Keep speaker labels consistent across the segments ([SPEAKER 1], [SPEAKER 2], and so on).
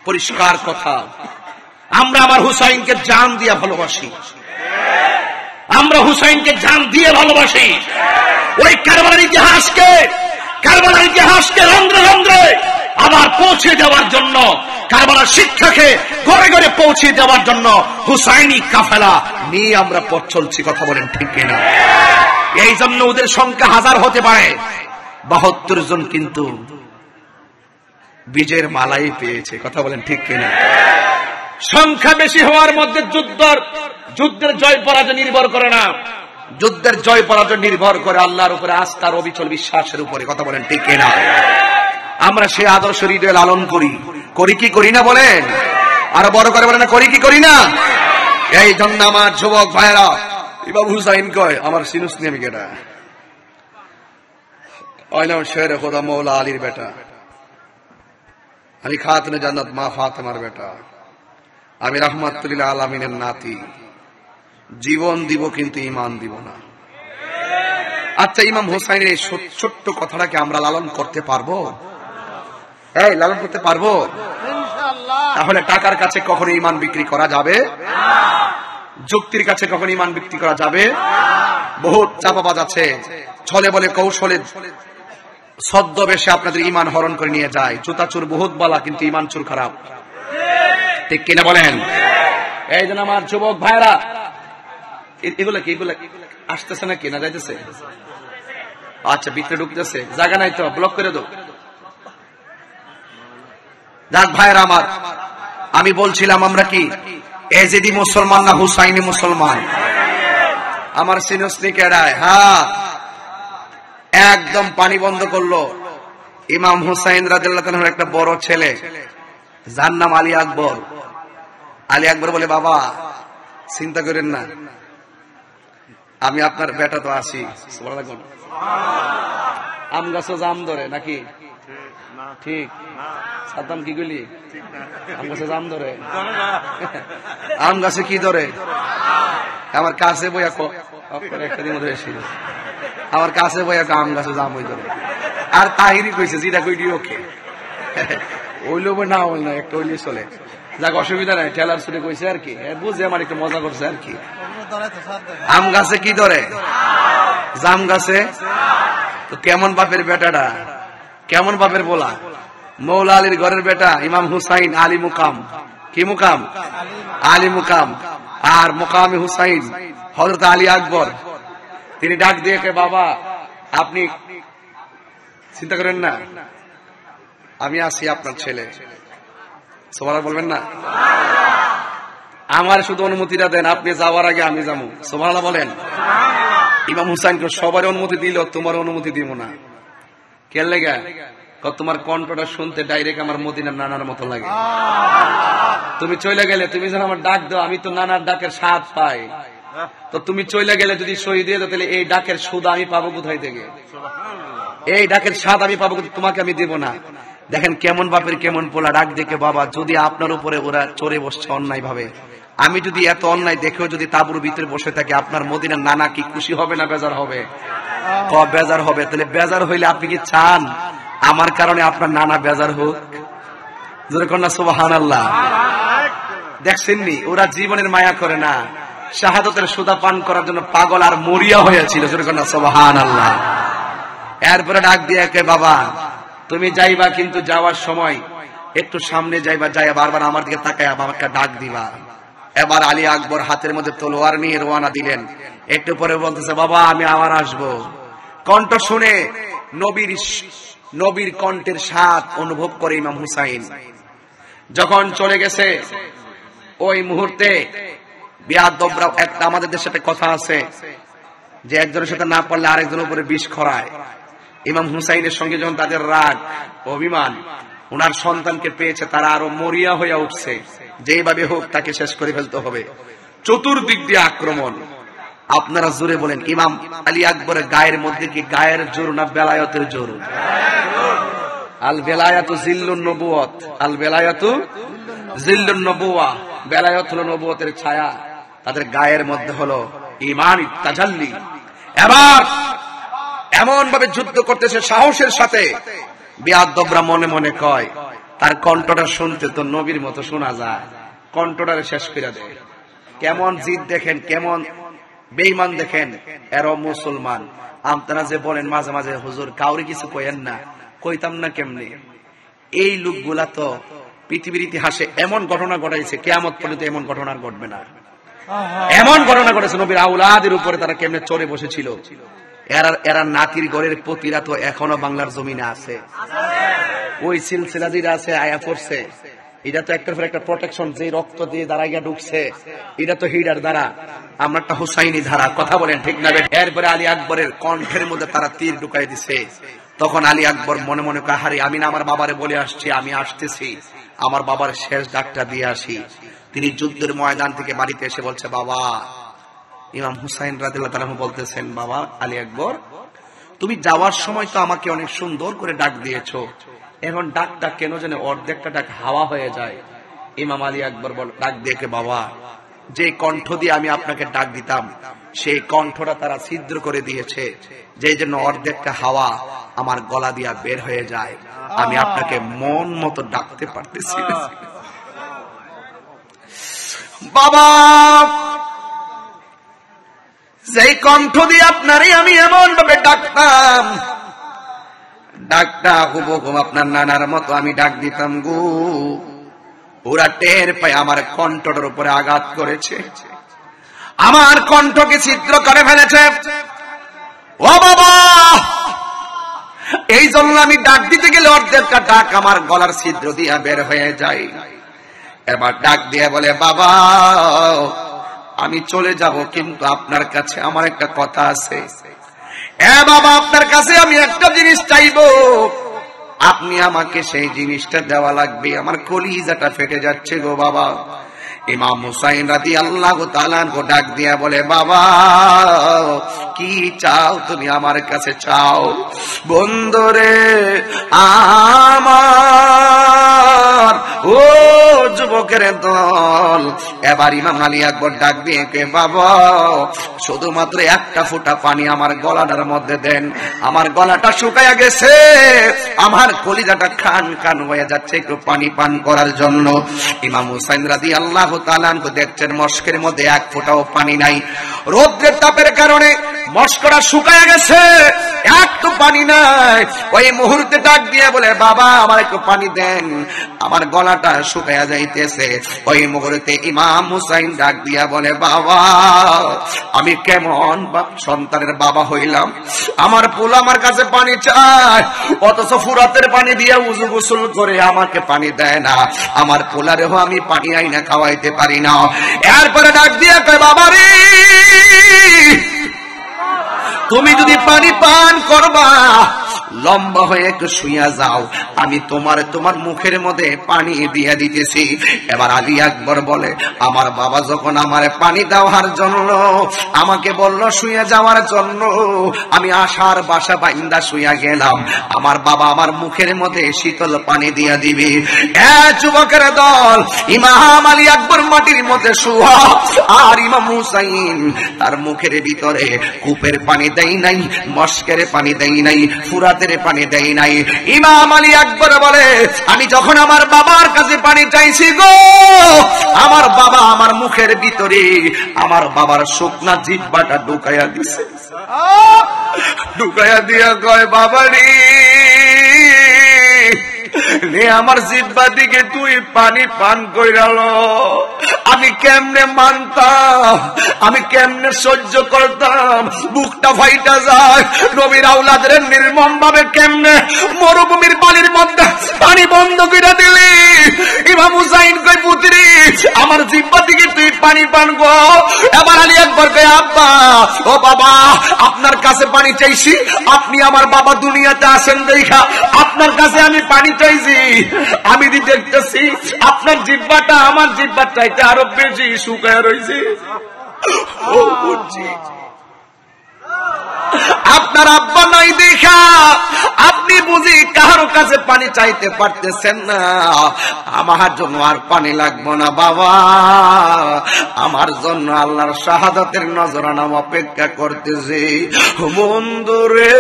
[SPEAKER 1] পরিষ্কার কথা, আমরা আমার হুসাইনকে জান দিয়ে ভালোবাসি, আমরা হুসাইনকে জান দিয়ে ভালোবাসি। ওই কারবালার ইতিহাসকে রন্ধ্রে রন্ধ্রে আবার পৌঁছে দেওয়ার জন্য, কারবালার শিক্ষাকে ঘরে ঘরে পৌঁছে দেওয়ার জন্য হুসাইনি কাফেলা নিয়ে আমরা পথ চলছি। কথা বলেন ঠিক কিনা? এই জন্য ওদের সংখ্যা 1000 হতে পারে, 72 জন কিন্তু বিজয়ের মালাই পেয়েছে। কথা বলেন ঠিক কিনা? সংখ্যা বেশি হওয়ার মধ্যে যুদ্ধের জয় পরাজয় নির্ভর করে না, যুদ্ধের জয় পরাজয় নির্ভর করে আল্লাহর উপরে আস্থার অবিচল বিশ্বাসের উপরে। কথা বলেন ঠিক কিনা? আমরা সেই আদর্শ হৃদয়ে লালন করি কি করি না বলেন? আরো বড় করে বলেন, করি কি করি না? এই জন্য আমার যুবক ভাইরা, ইমাম হুসাইন কয় আমার সিনুস নিয়ে আমি কেটা নাম শের খোদা মৌলা আলীর বেটা, আমি খাতুনে জান্নাত মা ফাতেমার বেটা, আমি রাহমাতুল আলামিনের নাতি, জীবন দিব কিন্তু ঈমান দিব না। আচ্ছা, ইমাম হুসাইনের এই ছোট্ট কথাটাকে আমরা লালন করতে পারবো? লালন করতে পারবো? তাহলে টাকার কাছে কখনো ঈমান বিক্রি করা যাবে না, যুক্তির কাছে কখনো ঈমান বিক্রি করা যাবে না। বহুত চাপাবাজ আছে, ছলে বলে কৌশলে ছদ্মবেশে আপনাদের ঈমান হরণ করে নিয়ে যায়। জুতা চুর বহুত বলা, কিন্তু ঈমান চুর খারাপ। ঠিক কিনা বলেন? এই জন্য আমার যুবক ভাইরা, এগুলা আসতেছে নাকি না যাইতেছে? আচ্ছা, ভিতরে ঢুকতেছে, জায়গা নাই তো, ব্লক করে দাও। যাক ভাইরা আমার, আমি বলছিলাম আমরা কি এজিদি মুসলমান না হুসাইনি মুসলমান? আমার সিনসনি কেডায়? হ্যাঁ, একদম পানি বন্ধ করলো। ইমাম হুসাইন রাদিয়াল্লাহু তাআলার একটা বড় ছেলে, যার নাম আলী আকবর। আলী আকবর বলে, বাবা চিন্তা করেন না, আমি আপনার বেটা তো আছি। আম গাছও জাম ধরে নাকি? ঠিক। সাদ্দাম কি গলি? আম গাছে জাম ধরে? আম গাছে কি ধরে? আমার কাছে বইয়া একটা দিন এসেছিল, আমার কাছে বইয়া আম গাছে জাম হয়ে ধরে। আর তাহিরি কইছে যেটা কইডি ওকে ওইলো না, ওই না, একটা ওইলে চলে যাক, অসুবিধা নাই। ঠেলার ছুটে কইছে আর কি, বুঝে আমার একটু মজা করছে আর কি। আম গাছে কি ধরে? জাম গাছে। তো কেমন বাপের বেটাটা, কেমন বাপের বলা? মৌলা আলীর ঘরের বেটা ইমাম হুসাইন, আলী মুকাম। কি মুকাম? আলী মুকাম। আর মুকামে হুসাইন হযরত আলী আকবর। তিনি ডাক দিয়ে কে, বাবা আপনি চিন্তা করেন না, আমি আছি আপনার ছেলে। সুবহানাল্লাহ বলবেন না? আমার শুধু অনুমতিটা দেন, আপনি যাওয়ার আগে আমি যাবো। সুবহানাল্লাহ বলেন। ইমাম হুসাইনকে সবার অনুমতি দিল, তোমার অনুমতি দিব না। কেন লেগা? তোমার কণ্ঠটা শুনতে ডাইরেক্ট আমার মদিনার নানার মতো লাগে। তুমি চলে গেলে, তুমি যখন আমার ডাক দাও, আমি তো নানার ডাকের স্বাদ পাই। তো তুমি চলে গেলে যদি সই দিয়ে দাও, তাহলে এই ডাকের সুদ আমি পাবো কোথায় থেকে? এই ডাকের স্বাদ আমি পাবো, তোমাকে আমি দেব না। দেখেন কেমন বাপের কেমন পোলা। ডাক দেখে, বাবা যদি আপনার উপরে ওরা চড়ে বসছে অন্যায় ভাবে, আমি যদি এত অন্যায় দেখেও যদি তাঁবুর ভিতরে বসে থাকি, আপনার মদিনার নানা কি খুশি হবে না বেজার হবে? বেজার হবে। তাহলে বেজার হইলে আপনি কি চান আমার কারণে আপনার নানা বেজার হোক? জোরে কন্যা সুবহানাল্লাহ। দেখছেননি, ওরা জীবনের মায়া করে না, শাহাদতের সুদা পান করার জন্য পাগল আর মরিয়া হয়েছিল। জোরে কন্যা সুবহানাল্লাহ। এরপরে ডাক দিয়ে কে, বাবা তুমি যাইবা, কিন্তু যাওয়ার সময় একটু সামনে যাইবা, যাইয়া বারবার আমার দিকে তাকায় আমাকে ডাক দিবা। এবার আলী আকবর হাতের মধ্যে তলোয়ার নিয়ে রওনা দিলেন। একটু পরে বলতেছে, বাবা আমি আবার আসবো। কণ্ঠ শুনে নবীর কণ্ঠের স্বাদ অনুভব করে ইমাম হুসাইন। যখন চলে গেছে, ওই মুহূর্তে বিয়াদবরা, একটা আমাদের দেশে একটা কথা আছে যে একজনের সাথে না পারলে আরেকজনের উপরে বিষ খরায়। ইমাম হুসাইনের সঙ্গে যখন তাদের রাগ অভিমান, ওনার সন্তানকে পেয়েছে, তারা আরো মরিয়া হইয়া উঠছে, যেভাবে হোক তাকে শেষ করে ফেলতে হবে। চতুর্দিক দিয়ে আক্রমণ। আপনারা জোরে বলেন, ইমাম আলী আকবরের গায়ের মধ্যে কি গায়ের জোর না বেলায়েতের জোর? আল বেলায়াতু জিল্লুন নবুয়ত, আল বেলায়াতু জিল্লুন নবুওয়া। বেলায়েত হলো নবুয়তের ছায়া, তাদের গায়ের মধ্যে হলো ঈমানি তাজাল্লি। এবার এমন ভাবে যুদ্ধ করতেছে সাহসের সাথে, বিয়াদবরা মনে মনে কয়, তার কণ্ঠটা শুনতে তো নবীর মতো শোনা যায়, কণ্ঠটারে শেষ করে দেয়। কেমন জিদ দেখেন, কেমন বেঈমান দেখেন। এরা মুসলমান। আপনারা যে বলেন মাঝে মাঝে হুজুর কাউরে কিছু কইেন না, কইতাম না কেমনে? এই লোকগুলা তো পৃথিবীর ইতিহাসে এমন ঘটনা ঘটাইছে, কিয়ামত পর্যন্ত এমন ঘটনা ঘটবে না। এমন ঘটনা ঘটেছে নবীর আওলাদের উপরে তারা কেমনে চড়ে বসেছিল। এরা নাতির ঘরের পতিরা তো এখনো বাংলার জমিনে আছে, ওই সিলসিলাদিরা আছে, আয়া পড়ছে। এটা তো একটার পর একটা প্রোটেকশন, যে রক্ত দিয়ে দাঁড়াইয়া ঢুকছে, এটা তো হিডার দ্বারা, আমারটা হুসাইনি ধারা। কথা বলেন ঠিক না? এরপরে আলী আকবরের কণ্ঠের মধ্যে তারা তীর ঢুকাই দিছে। তখন আলী আকবর মনে মনে কাহারি, আমি না আমার বাবারে বলে আসছি আমি আসতেছি, আমার বাবার শেষ ডাকটা দিয়ে আসি। তিনি যুদ্ধের ময়দান থেকে বাড়িতে এসে বলছে, বাবা। ইমাম হুসাইন রাদিয়াল্লাহু তাআলা বলতেছেন, বাবা আলী আকবর, তুমি যাওয়ার সময় তো আমাকে অনেক সুন্দর করে ডাক দিয়েছো, এখন ডাকটা কেন যেন অর্ধেকটা ডাক হাওয়া হয়ে যায়। ইমাম আলী আকবর ডাক দিয়ে, বাবা যে কণ্ঠ দিয়ে আমি আপনাকে ডাক দিতাম সেই কণ্ঠটা তারা ছিদ্র করে দিয়েছে, যেই জন্য অর্ধেকটা হাওয়া আমার গলা দিয়া বের হয়ে যায়, আমি আপনাকে মন মতো ডাকতে পারতেছি না। বাবা যেই কণ্ঠ দিয়ে আপনারই আমি এমন ভাবে ডাকতাম, ডাকটা হুবহুব আপনার নানার মতো আমি ডাক দিতাম গো, ওরা টের পায় আমার কণ্ঠটার উপরে আঘাত করেছে, আমার কণ্ঠকে ছিদ্র করে ফেলেছে। ও বাবা, এই জন্য আমি ডাক দিতে গেলে অর্ধেকটা ডাক আমার গলার ছিদ্র দিয়ে বের হয়ে যায়। এবার ডাক দিয়ে বলে, বাবা আমি চলে যাব, কিন্তু আপনার কাছে আমার একটা কথা আছে। বাবা আপনার কাছে আমি একটা জিনিস চাইবো, আপনি আমাকে সেই জিনিসটা দেওয়া লাগবে। আমার কলিজাটা ফেটে যাচ্ছে গো বাবা। ইমাম হুসাইন রাদিয়াল্লাহু তাআলা ডাক দিয়া বলে, বাবা কি চাও তুমি আমার কাছে চাও? বন্ধুরে আমার, ও যুবকের দল। এবার ইমাম আলী আকবর ডাক দিয়ে, বাবা শুধুমাত্র একটা ফোঁটা পানি আমার গলাটার মধ্যে দেন, আমার গলাটা শুকায়া গেছে, আমার কলিজাটা খান খান হয়ে যাচ্ছে, একটু পানি পান করার জন্য। ইমাম হুসাইন রাদিয়াল্লাহু তাআলা দেখছেন মস্কের মধ্যে এক ফোঁটাও পানি নাই, রৌদ্রের তাপের কারণে মস্কটা শুকায়া গেছে, একটু পানি নাই। ওই মুহূর্তে ডাক দিয়ে বলে, বাবা আমার একটু পানি দেন, আমার গলাটা শুকায়া যাইতেছে। ওই মুহূর্তে ইমাম হুসাইন ডাক দিয়া বলে, বাবা আমি কেমন সন্তানের বাবা হইলাম, আমার পোলা আমার কাছে পানি চায়, অথচ ফুরাতের পানি দিয়ে উযু গোসল করে আমাকে পানি দেয় না, আমার পোলারেও আমি পানি আইনা খাওয়াইতে পারি না। এরপরে ডাক দিয়ে কয়, বাবা রে তুমি যদি পানি পান করবা লম্বা হয়ে একটু শুইয়া যাও, আমি তোমার মুখের মধ্যে পানি দিয়ে দিতেছি। এবার আলী আকবর বলে, আমার বাবা যখন আমার পানি দেওয়ার জন্য আমাকে বলল শুইয়া যাওয়ার জন্য, আমি আশার বাসা বাইন্দা শুইয়া গেলাম, আমার বাবা আমার মুখের মধ্যে শীতল পানি দিয়ে দিবে। যুবকের দল, ইমাম আলী আকবর মাটির মধ্যে শুয়া, আর ইমাম হুসাইন তার মুখের ভিতরে কূপের পানি দেয় নাই, মস্কের পানি দেয় নাই, ফুরাতের পানি দেয় নাই। ইমাম আলী আকবর বলে, আমি যখন আমার বাবার কাছে পানি চাইছি গো, আমার বাবা আমার মুখের ভিতরে আমার বাবার শুকনা জিহ্বাটা ঢুকাইয়া দিছে, ঢুকাইয়া দিয়া কয়, বাবারে আমার জিহ্বা দিকে তুই পানি পান কইরাল, আমি কেমনে মানতাম, আমি কেমনে সহ্য করতাম, বুকটা ফাইটা যায়। নবীর আওলাদের নির্মম ভাবে কেমনে মরুভূমির পানির মধ্যে পানি বন্ধ করে দিলি। ইমাম হুসাইন কই, পুত্রী আমার জিহ্বা দিকে তুই পানি পান গো। এবার আলী আকবর কয়, আব্বা ও বাবা আপনার কাছে পানি চাইছি, আপনি আমার বাবা দুনিয়াতে আসেন দেখা আপনার কাছে আমি পানি চাইছি, আমি দেখতেছি আপনার জিহ্বাটা আমার জিহ্বার চাইতে আরো বেশি শুকায় রয়েছে। ও বুঝছি আপনার আব্বা নাই দেখা আপনি বুঝি কারো কাছে পানি চাইতে পারতেছেন না, আমার জন্য আর পানি লাগবো না বাবা, আমার জন্য আল্লাহর শাহাদাতের নজরানা অপেক্ষা করতেছে। বন্ধুরে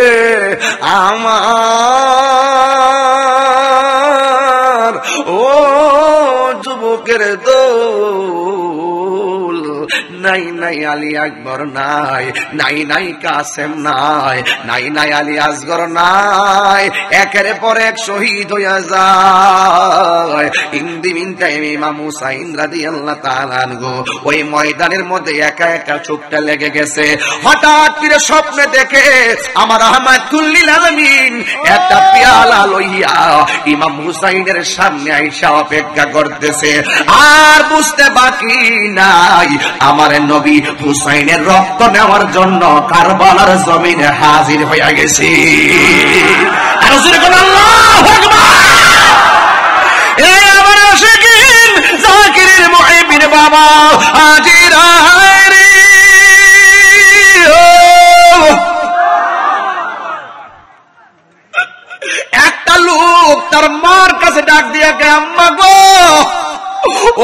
[SPEAKER 1] আমার, যুবকের দোল, নাই নাই আলী আকবর নাই, নাই নাই কাসেম নাই, নাই নাই আলী আসগর নাই, একের পর এক শহীদ হইয়া যায়। ইন দি মিন টাইম ইমাম হুসাইন রাদিয়াল্লাহু তাআলা আনহু ওই ময়দানের মধ্যে একা একা চোখটা লেগে গেছে। হঠাৎ করে স্বপ্নে দেখে আমার রাহমাতুল লিল আলামিন একটা পেয়ালা লইয়া ইমাম হুসাইনের সামনে আইসা অপেক্ষা করতেছে। আর বুঝতে বাকি নাই আমার নবী হুসাইনের রক্ত নেওয়ার জন্য কারবালার জমিনে হাজির হইয়া গেছে। আর জোরে বলেন আল্লাহু আকবার। এই আমার আশিকিন জাকিরের মুহিবিন বাবা হাজির রে। একটা লোক তার মার কাছে ডাক দিয়া কে আম্মা গো,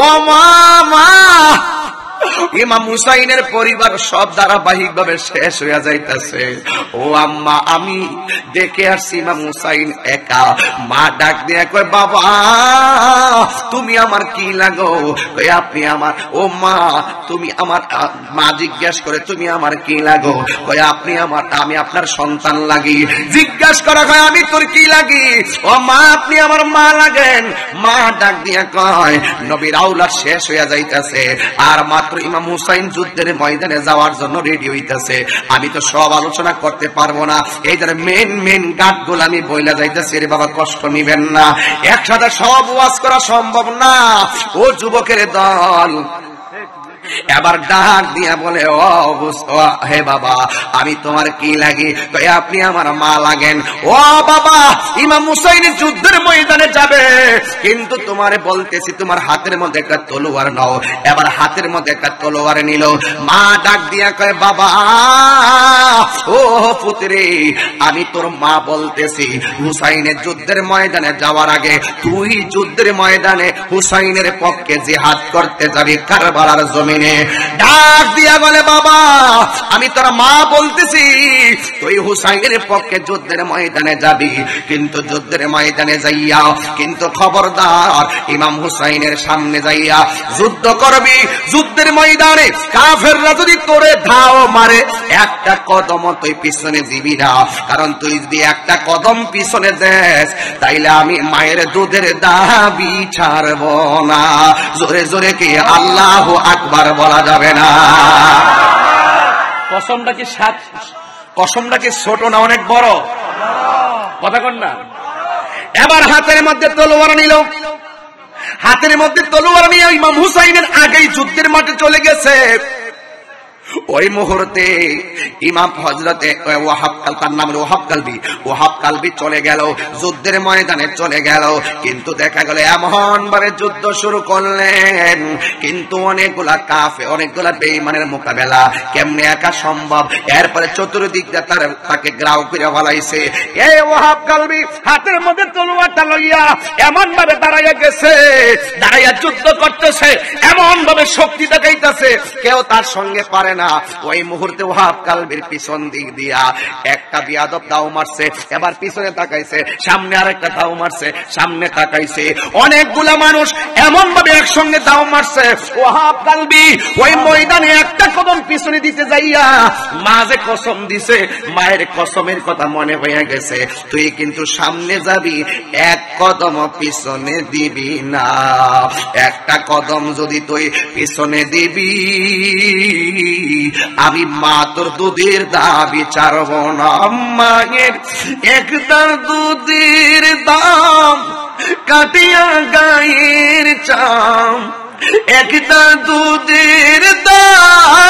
[SPEAKER 1] ও মা। ইমাম হুসাইনের পরিবার সব ধারাবাহিক ভাবে শেষ হইয়া যাইতেছে। ও আম্মা, আমি দেখে আসছি ইমাম হুসাইন একা। মা ডাক দিয়া কয় বাবা তুমি আমার কি লাগো? কয় আপনি আমার। ও মা তুমি আমার। মা জিজ্ঞেস করে তুমি আমার কি লাগো? কয় আপনি আমার, আমি আপনার সন্তান লাগি। জিজ্ঞেস করা হয় আমি তোর কি লাগি? ও মা আপনি আমার মা লাগেন। মা ডাক দিয়া কয় নবীর আওলাদ শেষ হইয়া যাইতেছে, আর মাত্র ইমাম হুসাইন যুদ্ধের ময়দানে যাওয়ার জন্য রেডি হইতেছে। আমি তো সব আলোচনা করতে পারবো না, এই ধরে মেন গাঁটগুলো আমি বইলা যাইতেছি। রে বাবা কষ্ট নিবেন না, একসাথে সব ওয়াজ করা সম্ভব না। ও যুবকের দল এবার ডাক দিয়া বলে ও হে বাবা আমি তোমার কি লাগি? আপনি আমার মা লাগেন। ও বাবা ইমাম হুসাইন যুদ্ধের ময়দানে যাবে, কিন্তু তোমারে বলতেছি তোমার হাতের মধ্যে একটা তলোয়ার নাও। এবার হাতের মধ্যে একটা তলোয়ার নিল। মা ডাক দিয়া কয় বাবা ও পুত্রে আমি তোর মা বলতেছি হুসাইনের যুদ্ধের ময়দানে যাওয়ার আগে তুই যুদ্ধের ময়দানে হুসাইনের পক্ষে জিহাদ করতে যাবি কারবালার জমিনে। ডাক দিয়া বলে বাবা আমি তোর মা বলতেছি তুই হুসাইনের পক্ষে যুদ্ধের ময়দানে যাবি, কিন্তু যুদ্ধের ময়দানে যাইয়া কিন্তু খবরদার ইমাম হুসাইনের সামনে যাইয়া যুদ্ধ করবি। যুদ্ধের ময়দানে কাফেররা যদি তোরে ধাও মারে একটা কদম তুই পিছনে দিবি না, কারণ তুই যদি একটা কদম পিছনে দেস তাইলে আমি মায়ের দুধের দাবি ছাড়ব না। জোরে জোরে কি আল্লাহু আকবার বলা যাবে না? কসমটা কি ছোট না অনেক বড়? কথা কন না। এবার হাতের মধ্যে তলোয়ার নিল। হাতের মধ্যে তলোয়ার নিয়ে ইমাম হুসাইনের আগেই যুদ্ধের মাঠে চলে গেছে। ওই মুহূর্তে ইমাম হযরতে ওয়াহাব তার নাম ওয়াহাব কালবি, ওয়াহাব কালবি চলে গেল, যুদ্ধের ময়দানে চলে গেল। কিন্তু দেখা গেল এমন ভাবে যুদ্ধ শুরু করলেন, কিন্তু অনেকগুলা কাফের অনেকগুলা বেঈমানের মোকাবেলা কেমনে একা সম্ভব? এরপরে চতুর্দিক দিয়ে তাকে গ্রাউ করে ফলাইছে। এই ওয়াহাব কালবি হাতের মধ্যে তলোয়ারটা লইয়া এমন ভাবে দাঁড়াইয়া গেছে, দাঁড়াইয়া যুদ্ধ করতেছে, এমন ভাবে শক্তি দেখাইতেছে কেউ তার সঙ্গে পারে না। ওই মুহূর্তে ওয়াহাব কালবির পিছন দিক দিয়া একটা বিয়াদব দাও মারছে, এবার পিছনে তাকাইছে, সামনে আরেকটা দাও মারছে, সামনে তাকাইছে, অনেকগুলা মানুষ এমন ভাবে একসঙ্গে দাও মারছে। ওয়াহাব কালবি ওই ময়দানে একটা কদম পিছনে দিতে যাইয়া মা যে কসম দিছে, মায়ের কসমের কথা মনে হয়ে গেছে, তুই কিন্তু সামনে যাবি, এক কদম পিছনে দিবি না। একটা কদম যদি তুই পিছনে দিবি আমি মা তোর দুধের দাবি ছাড়ব না। মায়ের একদার দুধের দাম কাটিয়া গায়ের চাম, একদার দুধের দাম,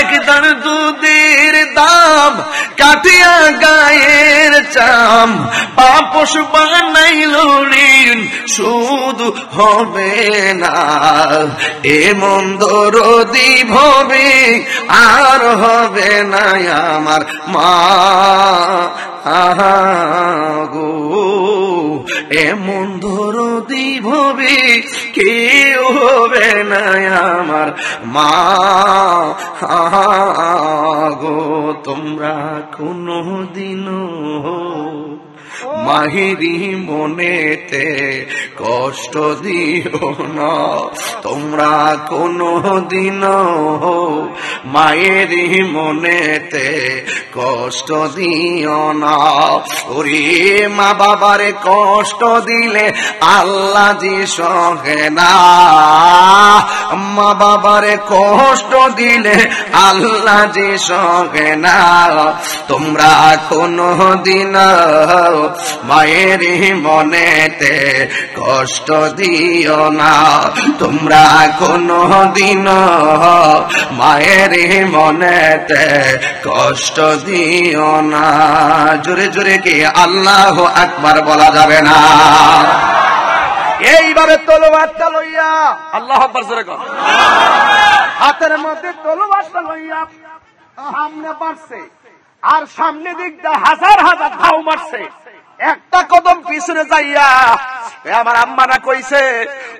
[SPEAKER 1] একদার দুধের দাম কাটিয়া গায়ের চাম, পাপস বানাইল ঋণ শুধু হবে না, এ মন্দর দিব হবে আর হবে না আমার মা গো, এমন দরদি ভবে কেউ হবে না আমার মা গো। তোমরা কোনদিনও মায়েরই মনেতে কষ্ট দিও না, তোমরা কোনদিনও মায়েরই মনেতে কষ্ট দিও না। ওরে মা বাবারে কষ্ট দিলে আল্লাহ জি সহে না, মা বাবারে কষ্ট দিলে আল্লাহ জি সহে না। তোমরা কোনদিন মায়ের মনেতে কষ্ট দিও না, তোমরা কোনদিন মায়ের মনেতে কষ্ট দিও না। জোরে জোরে কি আল্লাহু আকবার বলা যাবে না? এইভাবে তলোয়ারটা লইয়া আল্লাহু আকবার জোরে কর, হাতের মধ্যে তলোয়ারটা লইয়া সামনে বাড়ছে, আর সামনে দিকটা হাজার হাজার ধাও মারছে। একটা কদম পিছনে যাইয়া আমার আম্মানা কইছে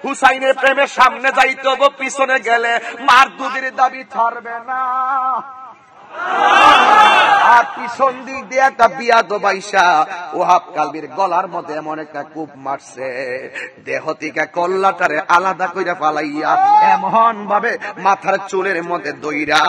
[SPEAKER 1] হুসাইনের প্রেমের সামনে যাইতে হবে, পিছনে গেলে মার দুধের দাবি ছাড়বে না। আর পিছন দিক দিয়ে একটা বিয়াদব আইসা ওহাব কালবির গলার মধ্যে এমন একটা কূপ মারছে, দেহ থেকে কল্লাটারে আলাদা কইরা ফালাইয়া এমন ভাবে মাথার চুলের মধ্যে দইরা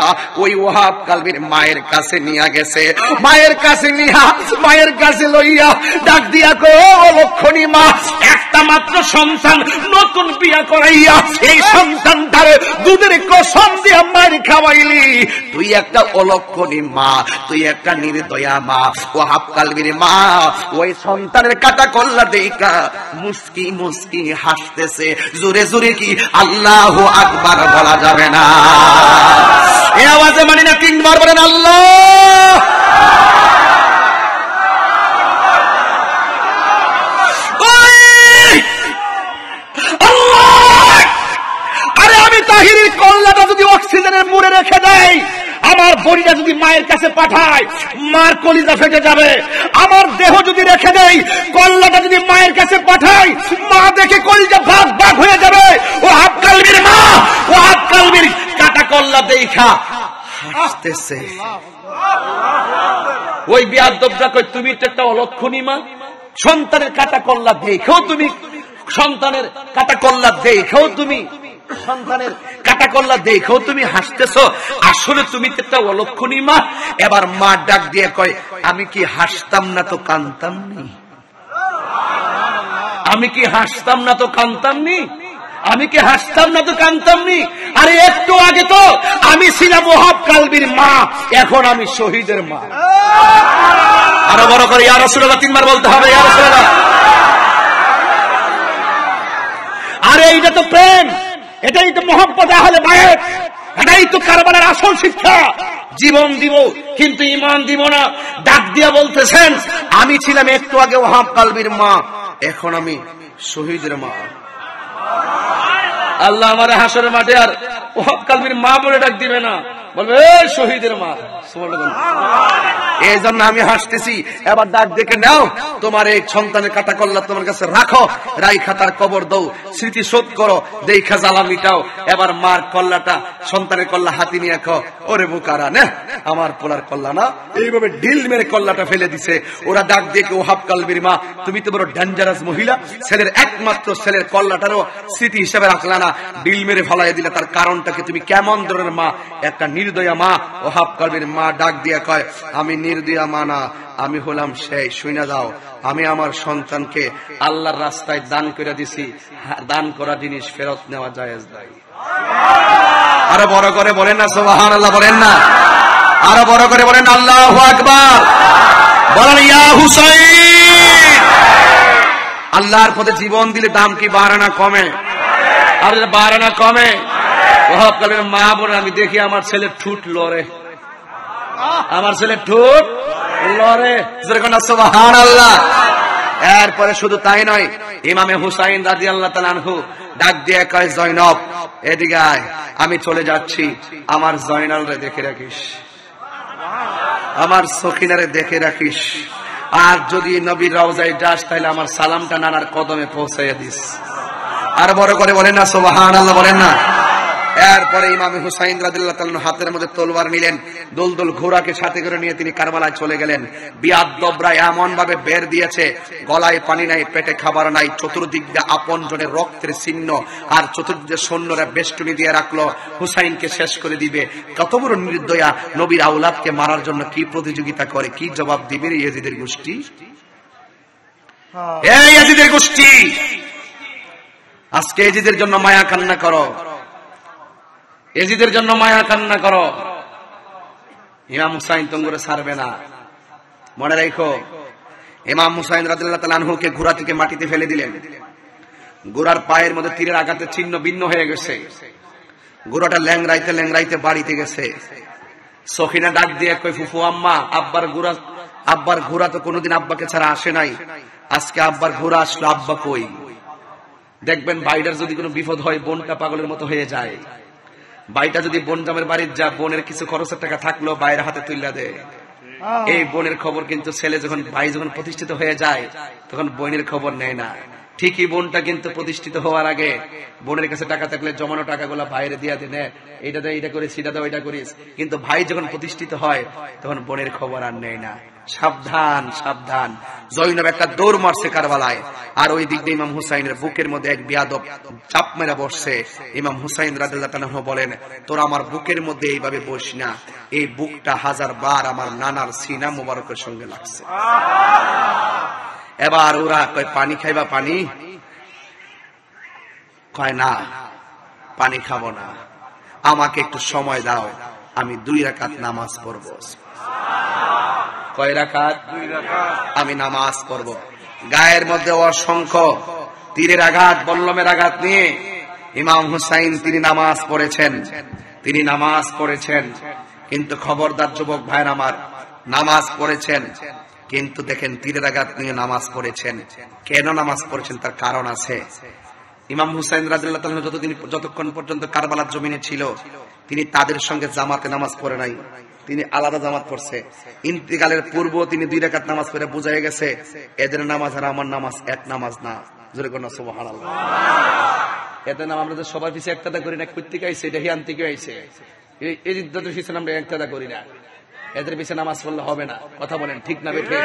[SPEAKER 1] ওই ওহাব কালবির মায়ের কাছে নিয়ে গেছে। মায়ের কাছে নিয়া মায়ের কাছে লইয়া ডাক দিয়া কো, লক্ষণী মা, একটা মাত্র সন্তান নতুন বিয়া করাইয়া এই সন্তানটারে দুধের কসম দিয়া মায়ের খাওয়াইলি, তুই একটা অলক্ষণী মা, তুই একটা নির্দয়া মা। ওহাব কালবির মা ওই সন্তানের কাটা কল্লা দেখা মুস্কি মুস্কি হাসতেছে। জোরে জোরে কি আল্লাহু আকবার বলা যাবে না? এই আওয়াজে মানি না তিনবার বলেন আল্লাহ। আরে আমি তাহিরের কল্লাটা যদি অক্সিজেনের মুড়ে রেখে দেয়, আমার বডিটা যদি মায়ের কাছে পাঠায়, মার কলিজা ফেটে যাবে। আমার দেহ যদি রেখে দেয়, কল্লাটা যদি মায়ের কাছে পাঠায়, মা দেখে কলিজা ভাগ ভাগ হয়ে যাবে। ও হাত কালবির মা, ও হাত কালবির কাটা কল্লা দেখা হাসতেছে। ওই বিয়াদবটা কই, তুমি তো একটা অলক্ষণী মা, সন্তানের কাটা কল্লা দেখেও তুমি, সন্তানের কাটা কল্লা দেখেও তুমি, সন্তানের কাটা কল্লা দেখেও তুমি হাসতেছ, আসলে তুমি তো একটা অলক্ষণী মা। এবার মা ডাক দিয়ে কয়, আমি কি হাসতাম না তো কানতাম নি? আমি কি হাসতাম না তো কানতাম নি? আমি কি হাসতাম না তো কানতাম নি? আরে একটু আগে তো আমি ছিলাম ওহাব কালবির মা, এখন আমি শহীদের মা। আরো বড় করে ইয়া রাসূলুল্লাহ তিনবার বলতে হবে, ইয়া রাসূলুল্লাহ। আরে এইটা তো প্রেম, এটাই তো মহব্বত আহলে বায়ত, এটাই তো কারবালার আসল শিক্ষা। জীবন দিব কিন্তু ঈমান দিব না। ডাক দিয়া বলতেছেন, আমি ছিলাম একটু আগে ওহাব কালবির মা, এখন আমি শহীদের মা। আল্লাহ আমার হাসরের মাঠে আর ওহাব কালবির মা বলে ডাক দিবে না, বলবে এই শহীদের মা। এই জন্য আমি হাসতেছি। এবার ডাক দেখে নাও, তোমার এই সন্তানের কাটা কল্লা তোমার কাছে রাখো, রাইখা তার কবর দাও, স্মৃতি শোধ করো, দেখা জ্বালা মিটাও। এবার মার কল্লাটা, সন্তানের কল্লা হাতি নিয়ে খাও। ওরে বুকারা না, আমার পোলার কল্লা না, এইভাবে ঢিল মেরে কল্লাটা ফেলে দিছে। ওরা ডাক দিয়ে ওহাব কালবির মা, তুমি তো বড় ডেঞ্জারাস মহিলা, ছেলের একমাত্র ছেলের কল্লাটারও স্মৃতি হিসেবে রাখলা না, ঢিল মেরে ফলাই দিলে, তার কারণটাকে তুমি কেমন ধরনের মা? একটা নির্দয়া মা। ওহাব কালবির মা ডাক দিয়া কয়, আমি নির্দয়া মা না, আমি হলাম সেই, শুনে যাও, আমি আমার সন্তানকে আল্লাহর রাস্তায় দান করে দিছি, দান করা জিনিস ফেরত নেওয়া জায়েজ নাই। আরো বড় করে বলেন না সুবহানাল্লাহ, বলেন না, আরো বড় করে বলেন আল্লাহু আকবার, বলেন ইয়া হুসাইন। আল্লাহর পথে জীবন দিলে দাম কি বাড়ে না কমে? আর বাড়ে না কমে? ওহাব কালবির মা বলে, আমি দেখি আমার ছেলে ঠুট লড়ে, আমার ছেলে ঠোঁট লড়ে, সুবহানাল্লাহ। এরপরে শুধু তাই নয়, ইমামে হুসাইন রাদিয়াল্লাহু তাআলা আনহু ডাক দিয়ে কয়, জয়নব এদিকে আয়, আমি চলে যাচ্ছি, আমার জয়নাল রে দেখে রাখিস, আমার সখিনারে দেখে রাখিস, আর যদি নবীর রওজায় যাস তাহলে আমার সালামটা নানার কদমে পৌঁছাইয়া দিস। আর বড় করে বলেন না সুবহানাল্লাহ, বলেন না। এরপরে ইমাম হুসাইন রাদিয়াল্লাহু তাআলা হাতের মধ্যে তলোয়ার নিলেন, দোলদোল ঘোড়াকে সাথে করে নিয়ে তিনি কারবালায় চলে গেলেন। বিয়াদ্দবরা এমন ভাবে বের দিয়েছে, গলায় পানি নাই, পেটে খাবার নাই, চতুর্দিক দিয়ে আপনজনের রক্তের চিহ্ন, আর চতুর্দিকে সৈন্যরা বেষ্টনী দিয়ে রাখলো, হুসাইনকে শেষ করে দিবে। কত বড় নির্দয়া, নবীর আওলাদকে মারার জন্য কি প্রতিযোগিতা করে, কি জবাব দিবে ইয়াজিদের গোষ্ঠী? এই ইয়াজিদের গোষ্ঠী, আজকে ইয়াজিদের জন্য মায়া কান্না করো, ইয়াজিদের জন্য মায়া কান্না করো। ইমাম হুসাইন তোমরা ছাড়বে না, মনে রাখো। ইমাম হুসাইন রাদিয়াল্লাহু তাআলা আনহুকে ঘোড়া থেকে মাটিতে ফেলে দিলেন। ঘোড়ার পায়ের মধ্যে তীরের আঘাতে ছিন্ন ভিন্ন হয়ে গেছে। ঘোড়াটা ল্যাংড়াইতে ল্যাংড়াইতে বাড়িতে গেছে। সখিনা ডাক দিয়ে কই, ফুফু আম্মা, আব্বার ঘোড়া তো কোনোদিন আব্বাকে ছাড়া আসে নাই, আজকে আব্বার ঘোড়া আসলো, আব্বা কই? দেখবেন ভাইটার যদি কোনো বিপদ হয়, বোনটা পাগলের মতো হয়ে যায়। ভাইটা যদি বোন জামের বাড়ির যা, বোনের কিছু খরচের টাকা থাকলো বাইরের হাতে তুইলা দেয়। এই বোনের খবর কিন্তু ছেলে যখন, ভাই যখন প্রতিষ্ঠিত হয়ে যায়, তখন বোনের খবর নেয় না। ঠিকই বোনটা কিন্তু প্রতিষ্ঠিত হওয়ার আগে বোনের কাছে টাকা থাকলে জমানো টাকাগুলো ভাইরে দিয়া দিনে, এইটা দে, এইটা করিস, সেটা দাও, ওইটা করিস। কিন্তু ভাই যখন প্রতিষ্ঠিত হয়, তখন বোনের খবর আর নেয় না। সাবধান, সাবধান। জয়নব একটা দৌড় মারছে কারবালায়, আর ওই দিক দিয়ে ইমাম হুসাইনের বুকের মধ্যে এক বিয়াদব চাপ মেরা বসছে। ইমাম হুসাইন রাদিয়াল্লাহু তাআলা বলেন, তোর আমার বুকের মধ্যে এইভাবে বস না, এই বুকটা 1000 বার আমার নানার সিনা মুবারকের সঙ্গে লাগছে। এবার ওরা কয়, পানি খাইবা? পানি কয় না, পানি খাবো না, আমাকে একটু সময় দাও, আমি 2 রাকাত নামাজ পড়ব। কয় রাকাত? 2 রাকাত। আমি নামাজ পড়ব। গায়ের মধ্যে অসংখ্য তীরের আঘাত, বল্লমের আঘাত নিয়ে ইমাম হুসাইন তিনি নামাজ পড়েছেন, তিনি নামাজ পড়েছেন। কিন্তু খবরদার যুবক ভাইরা আমার, নামাজ পড়েছেন, কিন্তু দেখেন তীরের আঘাত নিয়ে নামাজ পড়েছেন। কেন নামাজ পড়েছেন তার কারণ আছে। ইমাম হুসাইন রাদিয়াল্লাহু তাআলা যতক্ষণ পর্যন্ত কারবালার জমিনে ছিল, তিনি তাদের সঙ্গে জামাতে নামাজ পড়ে নাই, তিনি আলাদা জামাত পড়ছে। ইন্তিকালের পূর্ব তিনি 2 রাকাত নামাজ পড়ে বুঝাই গেছে, এদের নামাজ আর আমার নামাজ এক নামাজ না। জোরে কোন সুবহানাল্লাহ। এদের নাম আমরা তো সবার পিছিয়ে একতাদা করি না, কই থেকে আইছে, এটা হিয়ান থেকে আইছে, এই যত পিছনে আমরা একতাদা করি না। এদের পিছিয়ে নামাজ পড়লে হবে না। কথা বলেন ঠিক না বেঠিক?